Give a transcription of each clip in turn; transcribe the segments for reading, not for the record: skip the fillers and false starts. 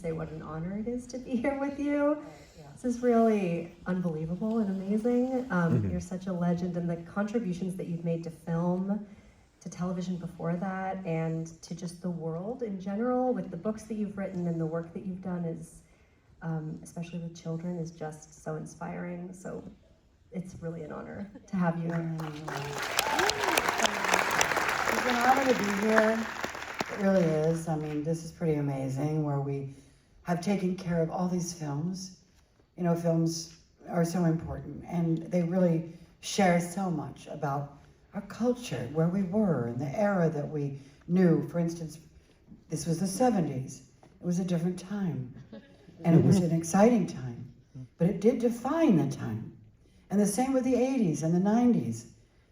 Say what an honor it is to be here with you. This is really unbelievable and amazing. You're such a legend, and the contributions that you've made to film, to television before that, and to just the world in general, with the books that you've written and the work that you've done is, especially with children, is just so inspiring. So it's really an honor to have you. It's an honor to be here. It really is. I mean, this is pretty amazing, where we have taken care of all these films. You know, films are so important, and they really share so much about our culture, where we were, and the era that we knew. For instance, this was the 70s. It was a different time, and it was an exciting time, but it did define the time. And the same with the 80s and the 90s,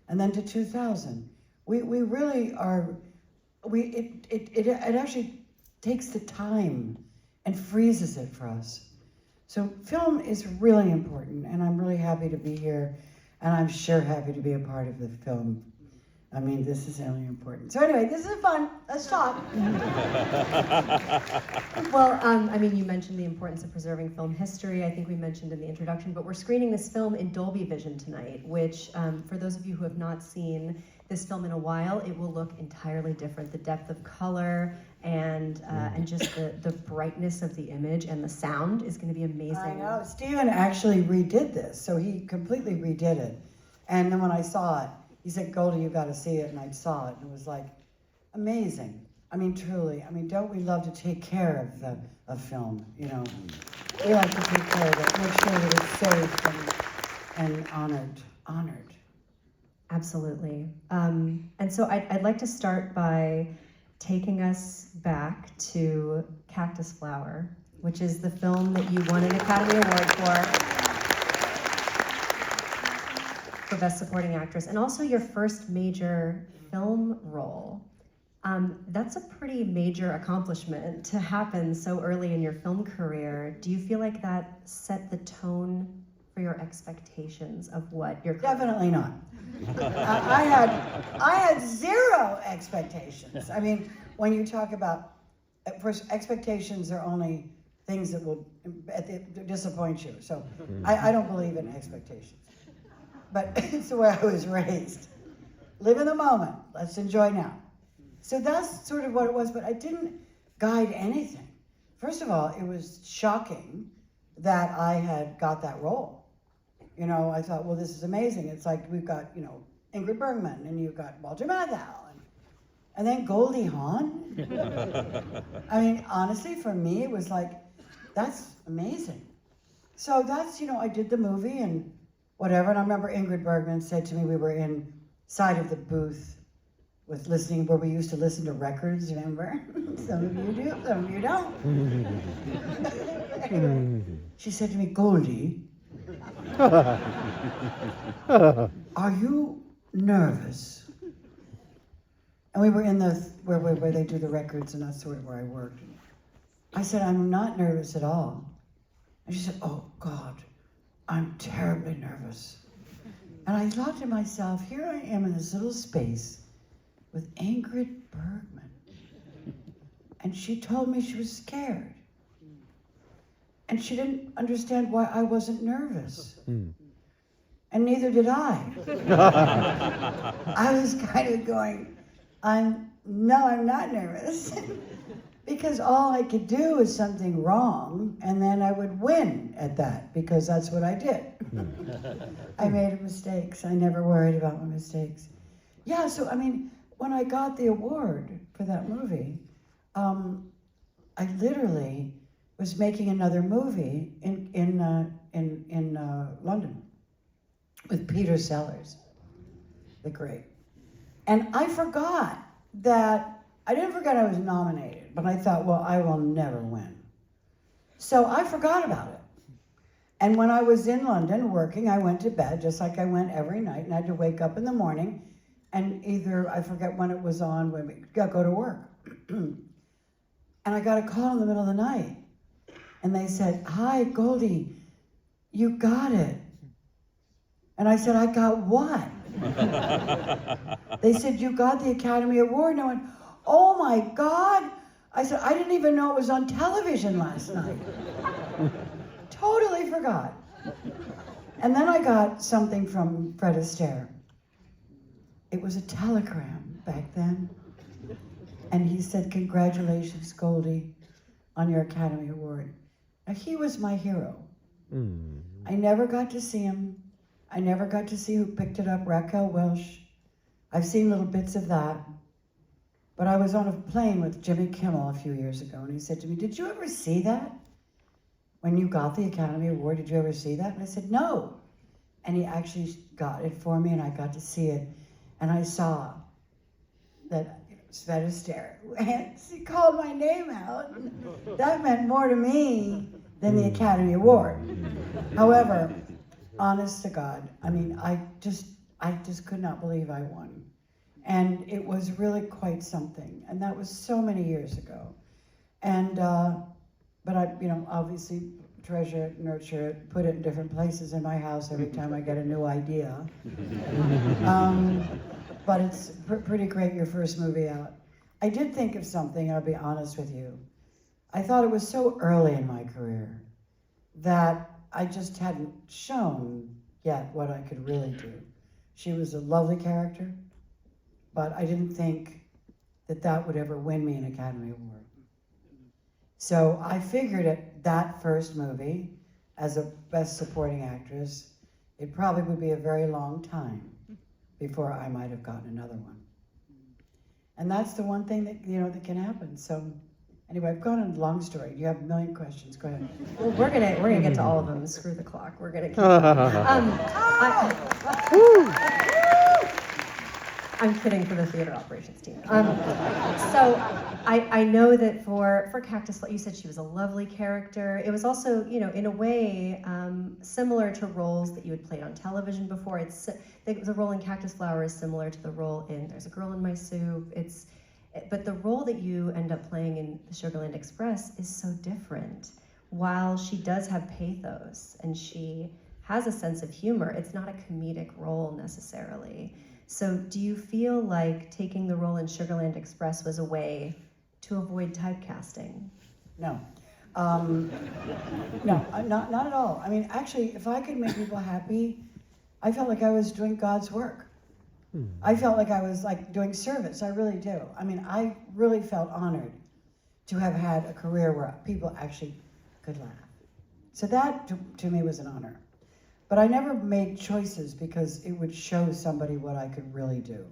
and then to 2000. We really are, it actually takes the time and freezes it for us. So film is really important, and I'm really happy to be here, and I'm sure happy to be a part of the film. I mean, this is really important. So anyway, this is fun. Let's talk. Well, I mean, you mentioned the importance of preserving film history. I think we mentioned in the introduction, but we're screening this film in Dolby Vision tonight, which, for those of you who have not seen this film in a while, it will look entirely different. The depth of color and just the brightness of the image and the sound is going to be amazing. I know. Steven actually redid this, so he completely redid it. And then when I saw it, he said, "Goldie, you got to see it," and I saw it, and it was like amazing. I mean, truly. I mean, don't we love to take care of film? You know, we like to take care of it, make sure that it's safe and honored. Absolutely. And so I'd like to start by taking us back to Cactus Flower, which is the film that you won an Academy Award for Best Supporting Actress, and also your first major film role. That's a pretty major accomplishment to happen so early in your film career. Do you feel like that set the tone for your expectations of what your career? Definitely not. I had zero expectations. I mean, when you talk about, first, expectations are only things that will disappoint you. So I don't believe in expectations. But it's the way I was raised. Live in the moment. Let's enjoy now. So that's sort of what it was, but I didn't guide anything. First of all, it was shocking that I had got that role. You know, I thought, well, this is amazing. It's like we've got, you know, Ingrid Bergman, and you've got Walter Matthau, and then Goldie Hawn. I mean, honestly, for me, it was like, that's amazing. So that's, you know, I did the movie and whatever, and I remember Ingrid Bergman said to me, we were inside of the booth with listening, where we used to listen to records, remember? Some of you do, some of you don't. She said to me, "Goldie, are you nervous?" And we were in the, where they do the records, and that's sort of where I worked. I said, "I'm not nervous at all." And she said, "Oh God, I'm terribly nervous." And I thought to myself, here I am in this little space with Ingrid Bergman. And she told me she was scared. And she didn't understand why I wasn't nervous. And neither did I. I was kind of going, I'm not nervous. Because all I could do is something wrong, and then I would win at that, because that's what I did. I made mistakes. I never worried about my mistakes. Yeah, so I mean, when I got the award for that movie, I literally was making another movie in London with Peter Sellers, the great. And I forgot that, I didn't forget I was nominated, but I thought, well, I will never win. So I forgot about it. And when I was in London working, I went to bed just like I went every night, and I had to wake up in the morning and either, I forget when it was on, when we go to work. And I got a call in the middle of the night. And they said, "Hi, Goldie, you got it." And I said, "I got what?" They said, "You got the Academy Award." And I went, "Oh my God, I said, I didn't even know it was on television last night. Totally forgot. And then I got something from Fred Astaire. It was a telegram back then. And he said, congratulations, Goldie, on your Academy Award. Now, he was my hero. I never got to see him. I never got to see who picked it up, Raquel Welch. I've seen little bits of that. But I was on a plane with Jimmy Kimmel a few years ago, and he said to me, did you ever see that? When you got the Academy Award, did you ever see that? And I said, no. And he actually got it for me, and I got to see it. And I saw that Fred Astaire, he called my name out. That meant more to me than the Academy Award. However, honest to God, I mean, I just could not believe I won. And it was really quite something. And that was so many years ago. And, but I, obviously treasure it, nurture it, put it in different places in my house every time I get a new idea. But it's pretty great, your first movie out. I did think of something, I'll be honest with you. I thought it was so early in my career that I just hadn't shown yet what I could really do. She was a lovely character, but I didn't think that that would ever win me an Academy Award. So I figured at that first movie, as a Best Supporting Actress, it probably would be a very long time before I might have gotten another one. And that's the one thing that, that can happen. So anyway, I've gone on a long story. You have a million questions, go ahead. Well, we're gonna get to all of them. Screw the clock. We're gonna keep going. I'm kidding for the theater operations team. So I know that for Cactus Flower, you said she was a lovely character. It was also, in a way, similar to roles that you had played on television before. The role in Cactus Flower is similar to the role in There's a Girl in My Soup. But the role that you end up playing in the Sugarland Express is so different. While she does have pathos and she has a sense of humor, it's not a comedic role necessarily. So do you feel like taking the role in Sugarland Express was a way to avoid typecasting? No. No, not at all. I mean, actually, if I could make people happy, I felt like I was doing God's work. I felt like I was doing service. I really do. I mean, I really felt honored to have had a career where people actually could laugh. So that, to me, was an honor. But I never made choices because it would show somebody what I could really do.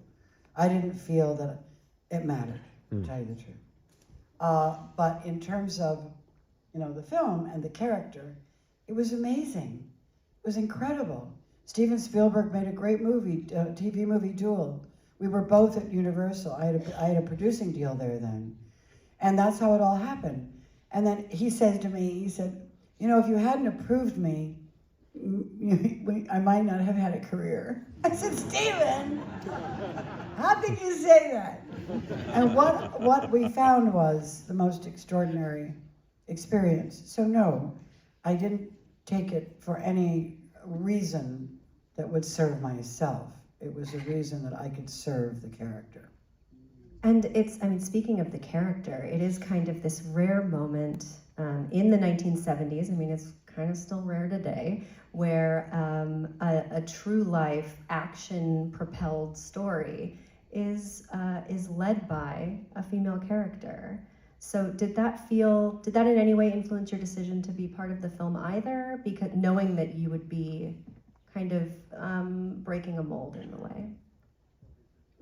I didn't feel that it mattered, to tell you the truth. But in terms of, the film and the character, it was amazing. It was incredible. Steven Spielberg made a great movie, TV movie, Duel. We were both at Universal. I had a producing deal there then. And that's how it all happened. And then he said to me, he said, if you hadn't approved me, I might not have had a career. I said, Steven, how could you say that? And what we found was the most extraordinary experience. So no, I didn't take it for any reason that would serve myself. It was a reason that I could serve the character. And speaking of the character, it is kind of this rare moment in the 1970s. It's kind of still rare today, where a true life action-propelled story is led by a female character. So did that in any way influence your decision to be part of the film either? Because knowing that you would be kind of breaking a mold in a way.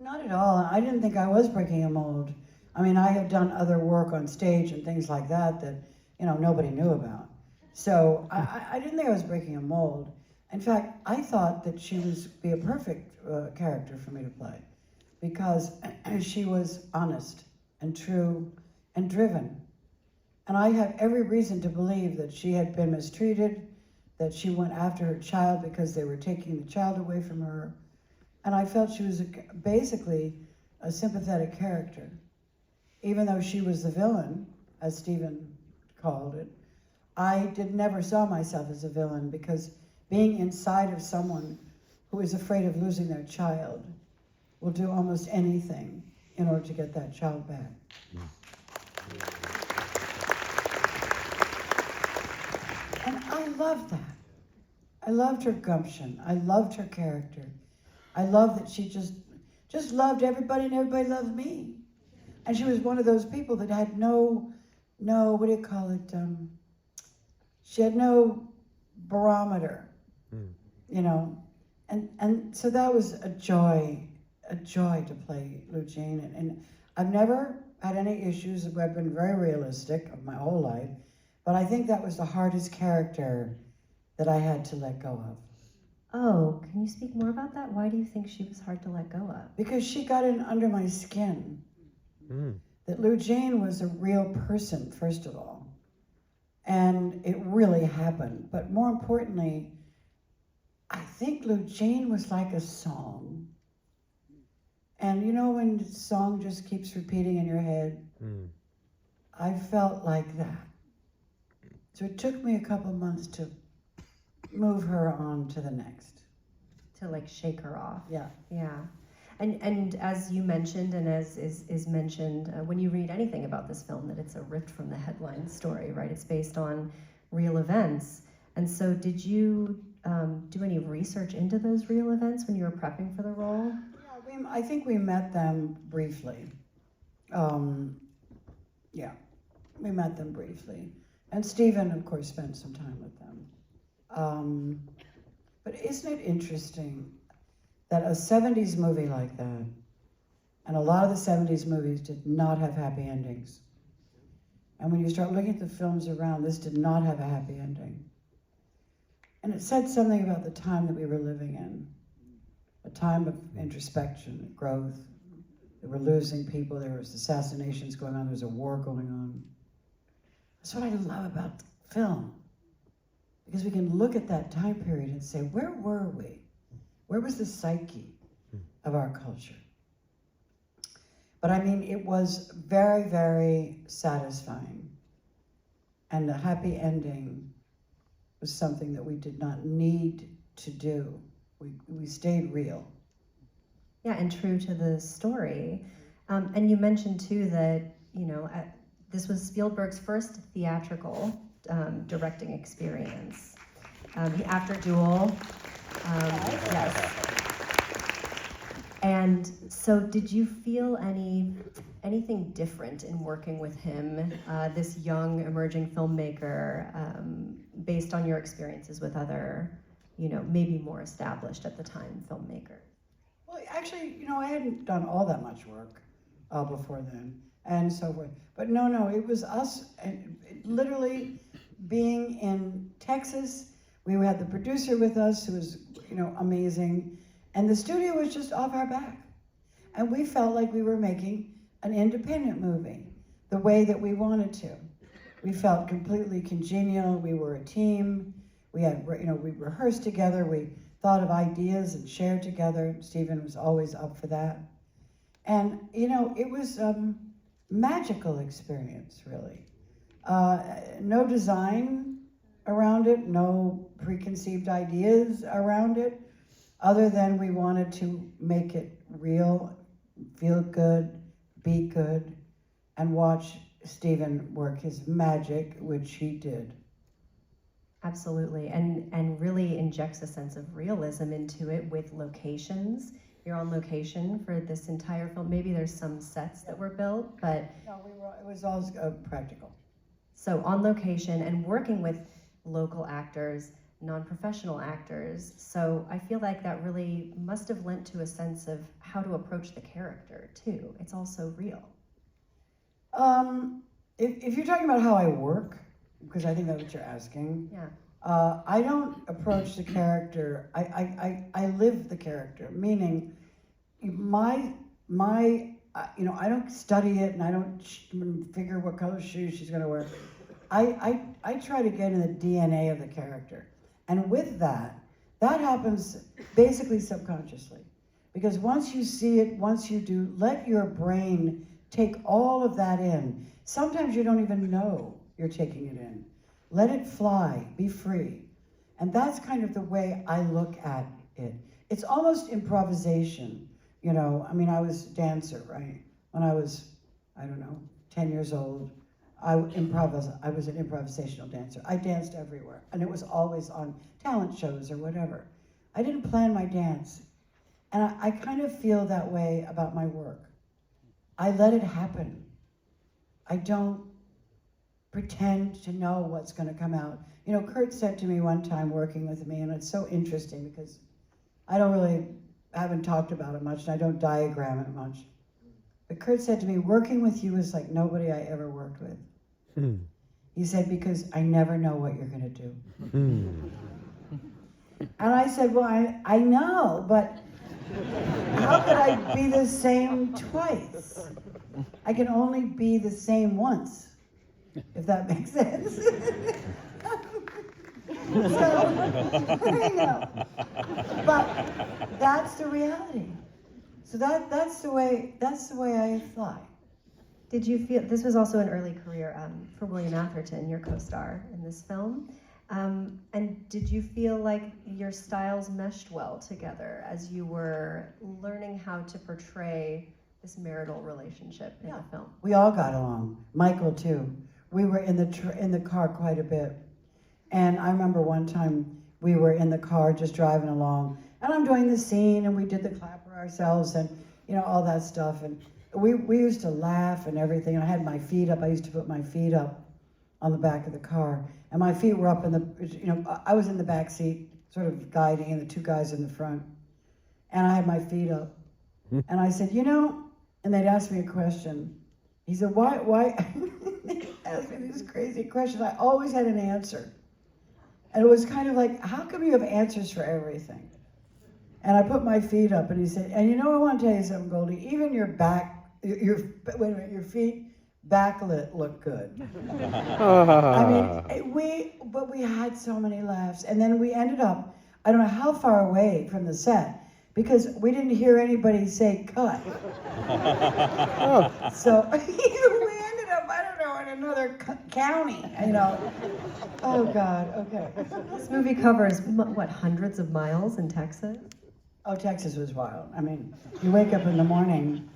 Not at all. I didn't think I was breaking a mold. I had done other work on stage and things like that nobody knew about. So I didn't think I was breaking a mold. In fact, I thought that she would be a perfect character for me to play because she was honest and true and driven. And I have every reason to believe that she had been mistreated, that she went after her child because they were taking the child away from her. And I felt she was basically a sympathetic character. Even though she was the villain, as Stephen called it, I never saw myself as a villain because being inside of someone who is afraid of losing their child will do almost anything in order to get that child back. And I loved that. I loved her gumption. I loved her character. I loved that she just loved everybody and everybody loved me. And she was one of those people that had no, what do you call it? She had no barometer, you know. And so that was a joy to play Lou Jean. And I've never had any issues. I've been very realistic of my whole life. But I think that was the hardest character that I had to let go of. Oh, can you speak more about that? Why do you think she was hard to let go of? Because she got in under my skin. That Lou Jean was a real person, first of all. And it really happened. But more importantly, I think Lou Jean was like a song. And you know when the song just keeps repeating in your head? I felt like that. So it took me a couple of months to move her on to the next. To like shake her off. Yeah. Yeah. And as you mentioned, and as is mentioned, when you read anything about this film, that it's a ripped from the headline story, right? It's based on real events. And so did you do any research into those real events when you were prepping for the role? Yeah, I think we met them briefly. Yeah, we met them briefly. And Stephen, of course, spent some time with them. But isn't it interesting that a 70s movie like that, and a lot of the 70s movies did not have happy endings. And when you start looking at the films around, this did not have a happy ending. And it said something about the time that we were living in, a time of introspection, growth. They were losing people, there was assassinations going on, there was a war going on. That's what I love about film, because we can look at that time period and say, where were we? Where was the psyche of our culture? But I mean, it was very, very satisfying. And the happy ending was something that we did not need to do. We stayed real. Yeah, and true to the story. And you mentioned too that, you know, this was Spielberg's first theatrical directing experience. After Duel, yes. And so did you feel anything different in working with him, this young emerging filmmaker, based on your experiences with other, you know, maybe more established at the time filmmakers? Well, actually, you know, I hadn't done all that much work before then, and so forth. But no, it was us, and literally being in Texas. We had the producer with us, who was, you know, amazing, and the studio was just off our back. And we felt like we were making an independent movie, the way that we wanted to. We felt completely congenial. We were a team. We had, you know, we rehearsed together. We thought of ideas and shared together. Stephen was always up for that. And, you know, it was a magical experience, really. No design around it, no preconceived ideas around it, other than we wanted to make it real, feel good, be good, and watch Stephen work his magic, which he did. Absolutely, and really injects a sense of realism into it with locations. You're on location for this entire film. Maybe there's some sets that were built, but... No, it was all practical. So on location and working with local actors, non-professional actors. So I feel like that really must have lent to a sense of how to approach the character too. It's also real. If you're talking about how I work, because I think that's what you're asking. Yeah. I don't approach the character. I live the character, meaning my you know, I don't study it and I don't figure what color shoes she's going to wear. I try to get in the DNA of the character. And with that happens basically subconsciously. Because once you see it, once you do, let your brain take all of that in. Sometimes you don't even know you're taking it in. Let it fly, be free. And that's kind of the way I look at it. It's almost improvisation, you know. I mean, I was a dancer, right? When I was, I don't know, 10 years old. I was an improvisational dancer. I danced everywhere, and it was always on talent shows or whatever. I didn't plan my dance, and I kind of feel that way about my work. I let it happen. I don't pretend to know what's going to come out. You know, Kurt said to me one time working with me, and it's so interesting because I haven't talked about it much, and I don't diagram it much. But Kurt said to me, working with you is like nobody I ever worked with. He said, because I never know what you're going to do. And I said, well, I know, but how could I be the same twice? I can only be the same once, if that makes sense. So, I know. But that's the reality. So that's the way I fly. Did you feel, this was also an early career for William Atherton, your co-star in this film, and did you feel like your styles meshed well together as you were learning how to portray this marital relationship in the film? We all got along. Michael too. We were in the car quite a bit, and I remember one time we were in the car just driving along, and I'm doing the scene, and we did the clap for ourselves, and you know all that stuff, and we used to laugh and everything. And I had my feet up. I used to put my feet up on the back of the car, and my feet were up in the, you know, I was in the back seat, sort of guiding, and the two guys in the front, and I had my feet up, and I said, you know, and they'd ask me a question. He said, why? They asked me these crazy questions. I always had an answer, and it was kind of like, how come you have answers for everything? And I put my feet up, and he said, and you know, I want to tell you something, Goldie. Even your your feet backlit look good. I mean, we had so many laughs, and then we ended up, I don't know how far away from the set, because we didn't hear anybody say cut. So we ended up, I don't know, in another county, you know. Oh God, okay. This movie covers, what, hundreds of miles in Texas? Oh, Texas was wild. I mean, you wake up in the morning,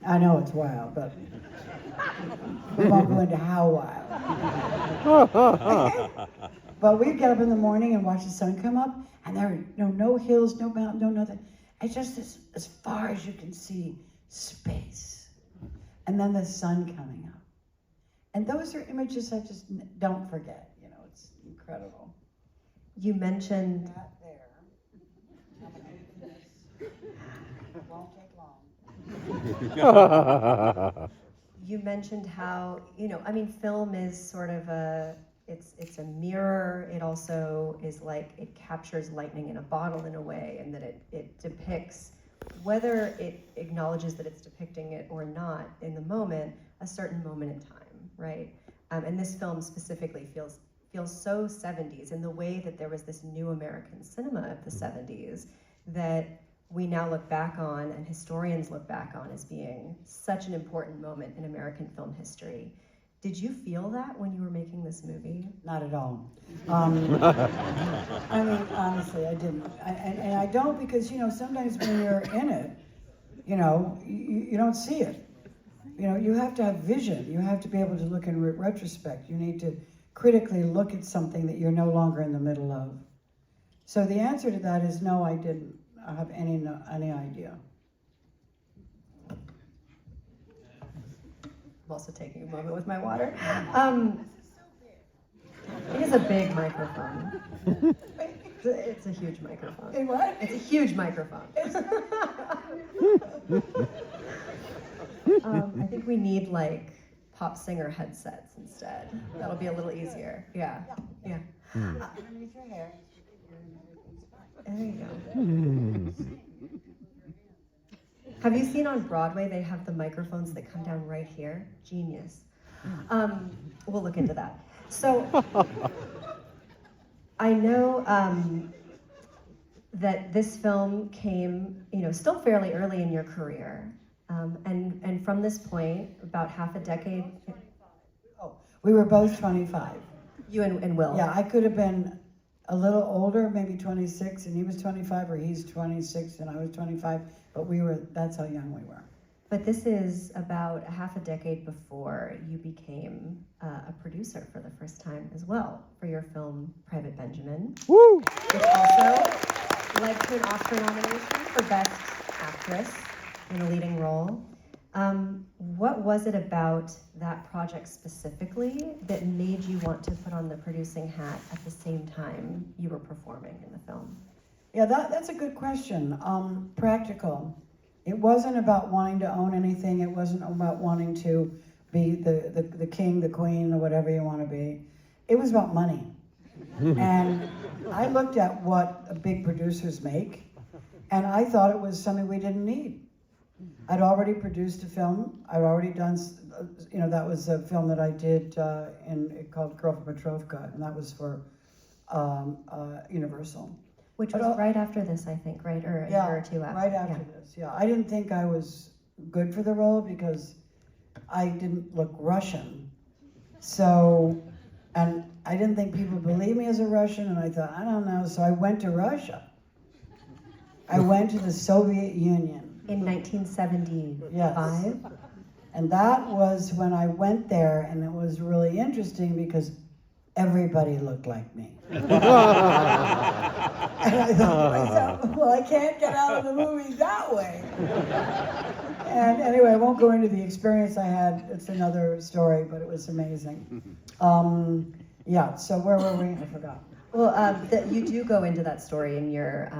I know it's wild, but we won't go into how wild. But we'd get up in the morning and watch the sun come up, and there were no hills, no mountain, no nothing. It's just as far as you can see, space. And then the sun coming up. And those are images I just don't forget, you know, it's incredible. You mentioned... That there. I'm gonna do this. It won't take long. You mentioned how, you know, I mean, film is sort of it's a mirror. It also is like, it captures lightning in a bottle in a way, and that it depicts, whether it acknowledges that it's depicting it or not in the moment, a certain moment in time, right? And this film specifically feels so 70s in the way that there was this new American cinema of the 70s that we now look back on, and historians look back on, as being such an important moment in American film history. Did you feel that when you were making this movie? Not at all. I mean, honestly, I didn't. And I don't, because, you know, sometimes when you're in it, you know, you don't see it. You know, you have to have vision. You have to be able to look in retrospect. You need to critically look at something that you're no longer in the middle of. So the answer to that is no, I didn't have any idea. I'm also taking a moment with my water. It is a big microphone. It's a huge microphone. Hey, what? It's a huge microphone. I think we need like pop singer headsets instead. That'll be a little easier. Yeah. Underneath your hair. There you go. Have you seen on Broadway, they have the microphones that come down right here? Genius. We'll look into that. So, I know that this film came, you know, still fairly early in your career. And from this point, about half a decade. Oh, we were both 25. You and Will. Yeah, I could have been a little older, maybe 26, and he was 25, or he's 26 and I was 25, but that's how young we were. But this is about a half a decade before you became a producer for the first time as well for your film Private Benjamin. Woo! Which also led to an Oscar nomination for Best Actress in a leading role. What was it about that project specifically that made you want to put on the producing hat at the same time you were performing in the film? Yeah, that's a good question. Practical. It wasn't about wanting to own anything. It wasn't about wanting to be the king, the queen, or whatever you want to be. It was about money. And I looked at what big producers make, and I thought it was something we didn't need. I'd already produced a film. I'd already done, that was a film that I did called Girl from Petrovka, and that was for Universal. Which was right after this, I think, right? Or a year or two after. Right after this, yeah. I didn't think I was good for the role because I didn't look Russian. So, and I didn't think people believed me as a Russian, and I thought, I don't know. So I went to Russia. I went to the Soviet Union. In 1975? Yes. And that was when I went there, and it was really interesting because everybody looked like me. And I thought to myself, well, I can't get out of the movie that way. And anyway, I won't go into the experience I had. It's another story, but it was amazing. So where were we? I forgot. Well, you do go into that story in your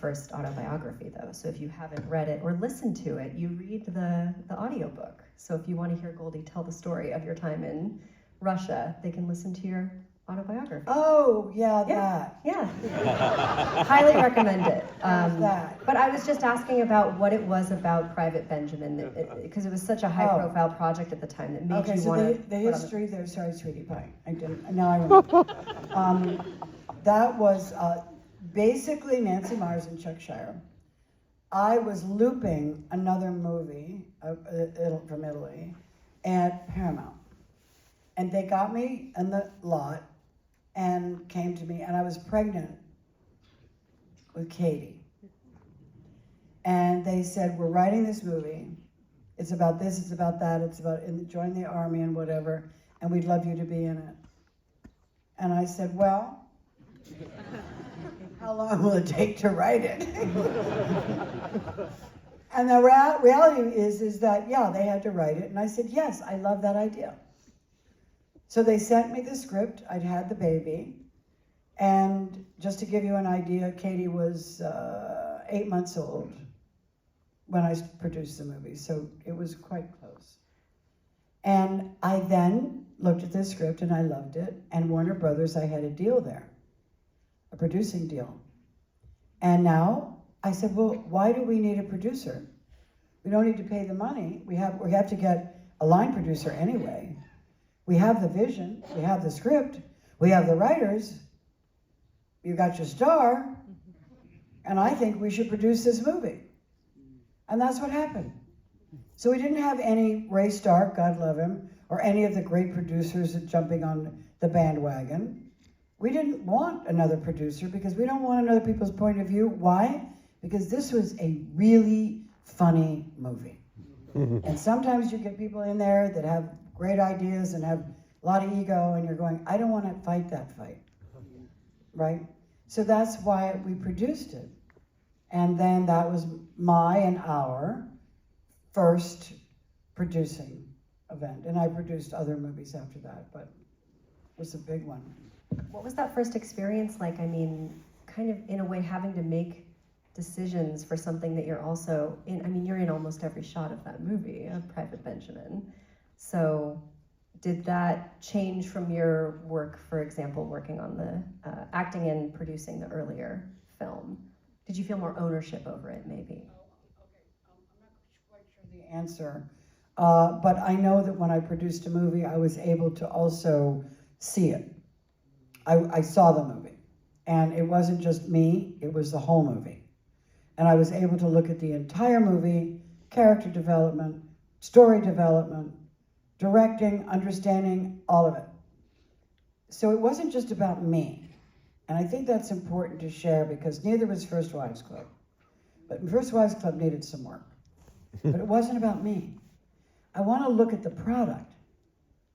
first autobiography, though. So if you haven't read it or listened to it, you read the audiobook. So if you want to hear Goldie tell the story of your time in Russia, they can listen to your autobiography. Oh, that. Yeah. Highly recommend it. That. But I was just asking about what it was about Private Benjamin, because it was such a high-profile project at the time that made you want to... the history there, sorry, sweetie pie. I didn't, now I remember. That was basically Nancy Myers and Chuck Shire. I was looping another movie from Italy at Paramount. And they got me in the lot and came to me, and I was pregnant with Katie. And they said, we're writing this movie. It's about this, it's about that, it's about join the army and whatever, and we'd love you to be in it. And I said, well, how long will it take to write it? And the reality is that, they had to write it. And I said, yes, I love that idea. So they sent me the script. I'd had the baby. And just to give you an idea, Katie was 8 months old when I produced the movie. So it was quite close. And I then looked at the script and I loved it. And Warner Brothers, I had a deal there, a producing deal. And now I said, well, why do we need a producer? We don't need to pay the money. We have to get a line producer anyway. We have the vision, we have the script, we have the writers, you got your star, and I think we should produce this movie. And that's what happened. So we didn't have any Ray Stark, God love him, or any of the great producers jumping on the bandwagon. We didn't want another producer because we don't want another people's point of view. Why? Because this was a really funny movie. And sometimes you get people in there that have great ideas and have a lot of ego, and you're going, I don't want to fight that fight, right? So that's why we produced it. And then that was my and our first producing event. And I produced other movies after that, but it was a big one. What was that first experience like? I mean, kind of in a way having to make decisions for something that you're also in. I mean, you're in almost every shot of that movie, of Private Benjamin. So did that change from your work, for example, working on the acting and producing the earlier film? Did you feel more ownership over it, maybe? I'm not quite sure the answer, but I know that when I produced a movie, I was able to also see it. I saw the movie, and it wasn't just me, it was the whole movie. And I was able to look at the entire movie, character development, story development, directing, understanding, all of it. So it wasn't just about me. And I think that's important to share because neither was First Wives Club. But First Wives Club needed some work. But it wasn't about me. I want to look at the product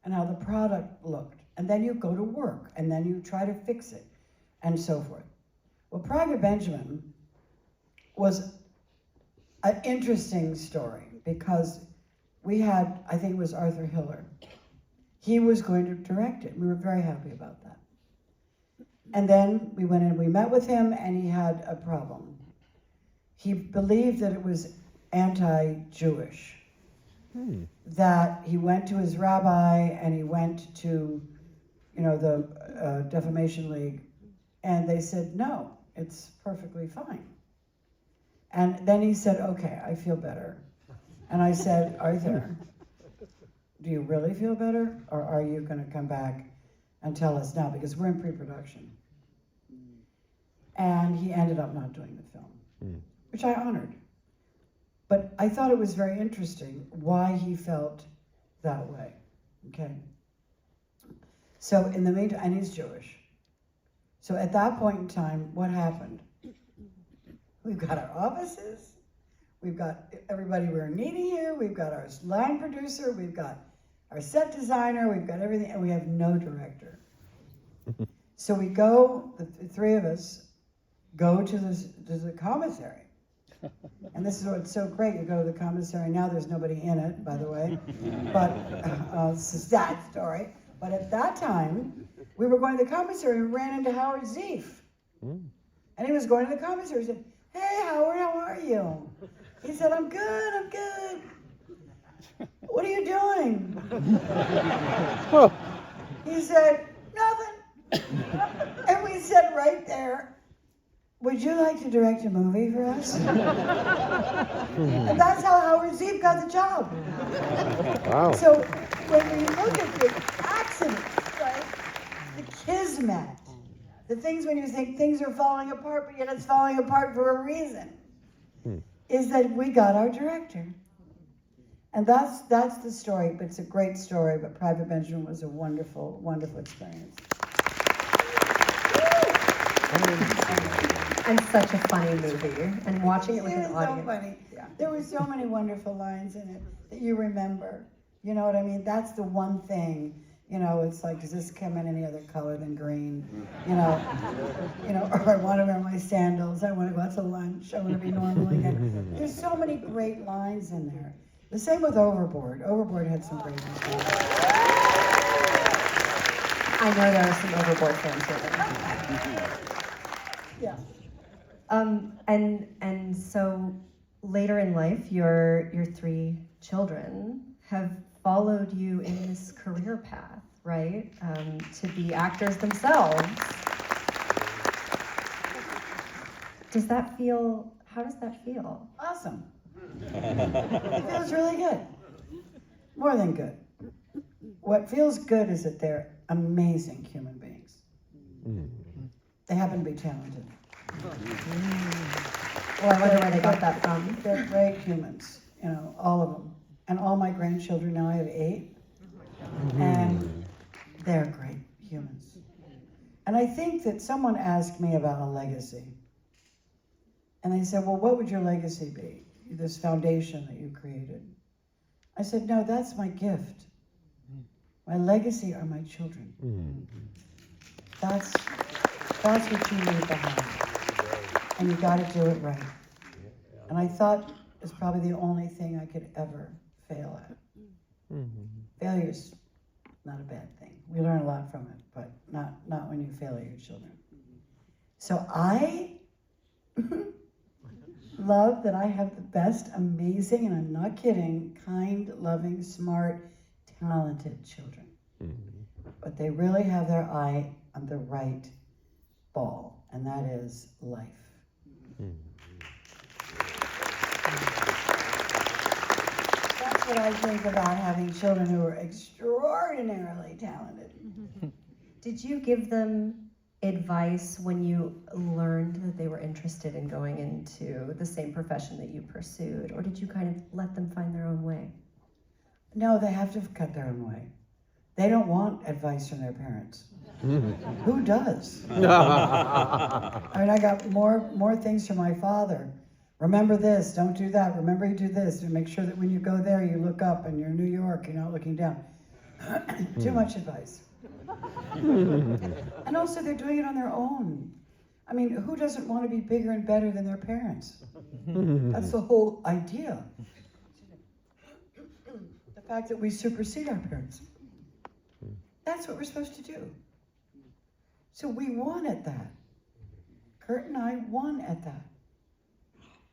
and how the product looked. And then you go to work, and then you try to fix it, and so forth. Well, Private Benjamin was an interesting story because we had, I think it was Arthur Hiller. He was going to direct it. We were very happy about that. And then we went in, we met with him, and he had a problem. He believed that it was anti-Jewish. That he went to his rabbi and he went to, the Defamation League, and they said, no, it's perfectly fine. And then he said, okay, I feel better. And I said, Arthur, do you really feel better? Or are you going to come back and tell us now? Because we're in pre-production. And he ended up not doing the film, which I honored. But I thought it was very interesting why he felt that way, okay? So in the meantime, and he's Jewish. So at that point in time, what happened? We've got our offices, we've got everybody we're needing here, we've got our line producer, we've got our set designer, we've got everything, and we have no director. So we go, the three of us, go to the commissary. And this is what's so great. You go to the commissary now, there's nobody in it, by the way. But it's a sad story. But at that time, we were going to the commissary and we ran into Howard Zeef. And he was going to the commissary. He said, hey, Howard, how are you? He said, I'm good. What are you doing? He said, nothing. And we said right there, would you like to direct a movie for us? And that's how Howard Zeef got the job. Wow. So when we look at the accidents, right, the kismet, the things when you think things are falling apart, but yet it's falling apart for a reason, is that we got our director. And that's the story, but it's a great story, but Private Benjamin was a wonderful, wonderful experience. And such a funny movie. And watching it with an It was audience. so funny. Yeah. There were so many wonderful lines in it that you remember. You know what I mean? That's the one thing. It's like, does this come in any other color than green? Or I want to wear my sandals. I want to go out to lunch. I want to be normal again. There's so many great lines in there. The same with Overboard. Overboard had some great lines. I know there are some Overboard fans here. Yeah. And so later in life, your three children have followed you in this career path, right? To be actors themselves. How does that feel? Awesome. It feels really good. More than good. What feels good is that they're amazing human beings. They happen to be talented. Well, I wonder where they got that from. They're great humans, all of them. And all my grandchildren, now I have 8, and they're great humans. And I think that someone asked me about a legacy. And they said, well, what would your legacy be? This foundation that you created. I said, no, that's my gift. My legacy are my children. That's what you leave behind. And you got to do it right. And I thought it's probably the only thing I could ever fail at. Failure's not a bad thing. We learn a lot from it, but not when you fail at your children. So I love that I have the best, amazing, and I'm not kidding, kind, loving, smart, talented children. But they really have their eye on the right ball, and that is life. That's what I think about having children who are extraordinarily talented. Did you give them advice when you learned that they were interested in going into the same profession that you pursued, or did you kind of let them find their own way? No, they have to cut their own way. They don't want advice from their parents. Who does? I mean, I got more things from my father, remember this, don't do that, remember you do this, and make sure that when you go there, you look up and you're in New York, you're not looking down. Too much advice. And also, they're doing it on their own. I mean, who doesn't want to be bigger and better than their parents? That's the whole idea. The fact that we supersede our parents. That's what we're supposed to do. So we won at that. Kurt and I won at that.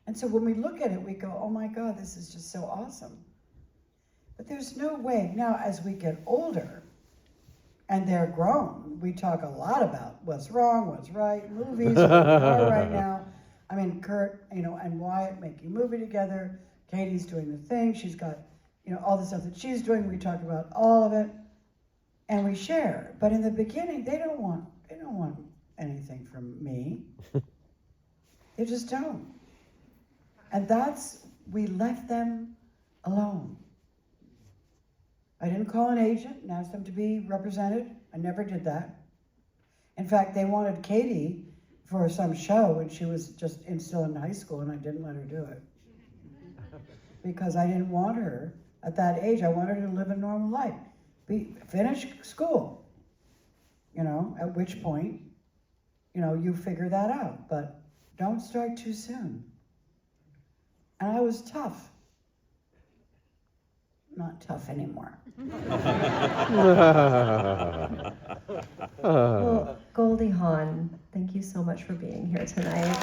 And so when we look at it, we go, oh my God, this is just so awesome. But there's no way. Now, as we get older, and they're grown, we talk a lot about what's wrong, what's right, movies, where we are right now. I mean, Kurt, and Wyatt making a movie together. Katie's doing the thing. She's got, all the stuff that she's doing. We talk about all of it, and we share. But in the beginning, they don't want anything from me. They just don't. And we left them alone. I didn't call an agent and ask them to be represented. I never did that. In fact, they wanted Katie for some show, and she was just still in high school, and I didn't let her do it. Because I didn't want her at that age. I wanted her to live a normal life. Finish school. At which point, you figure that out. But don't start too soon. And I was tough. Not tough anymore. Well, Goldie Hawn, thank you so much for being here tonight.